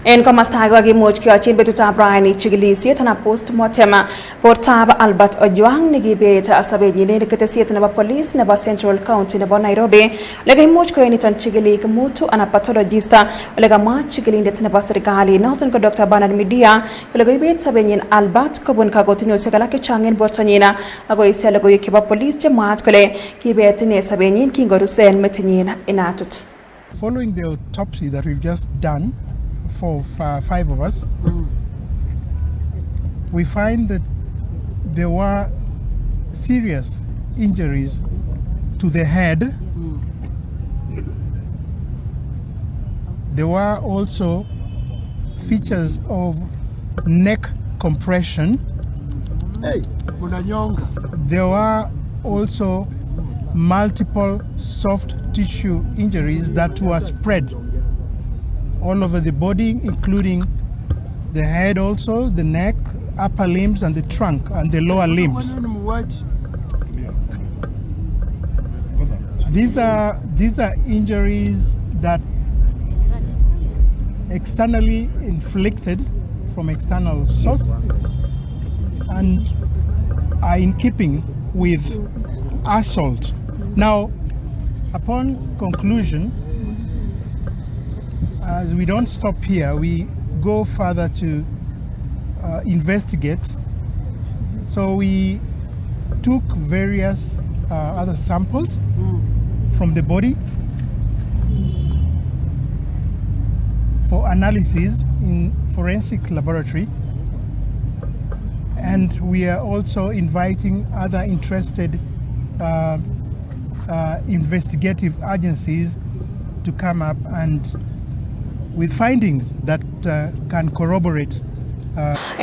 En komastago gi much kyochin betutab raini chigilisiet na postmortem portab Albert Ojwang nigibet asabenyi ne ketesiet nebo police nebo Central County nebo Nairobi lega much ko eniton chigilik mutu ana pathologist lega ma chigilindet nebo serikali noton ko Dr. Bernard Midia lega ibet sabenyin Albert kobun kagotinyo segalake changen bortanyina ago isele go yikiba police chemaat kole kibet ne sabenyin kingorusen metinyin inatut. Following the autopsy that we've just done for 5 of us, we find that there were serious injuries to the head. There were also features of neck compression. There were also multiple soft tissue injuries that were spread all over the body, including the head also, the neck, upper limbs and the trunk and the lower limbs. These are injuries that externally inflicted from external source and are in keeping with assault. Now, upon conclusion, as we don't stop here, we go further to investigate. So we took various other samples from the body for analysis in forensic laboratory, and we are also inviting other interested investigative agencies to come up and with findings that can corroborate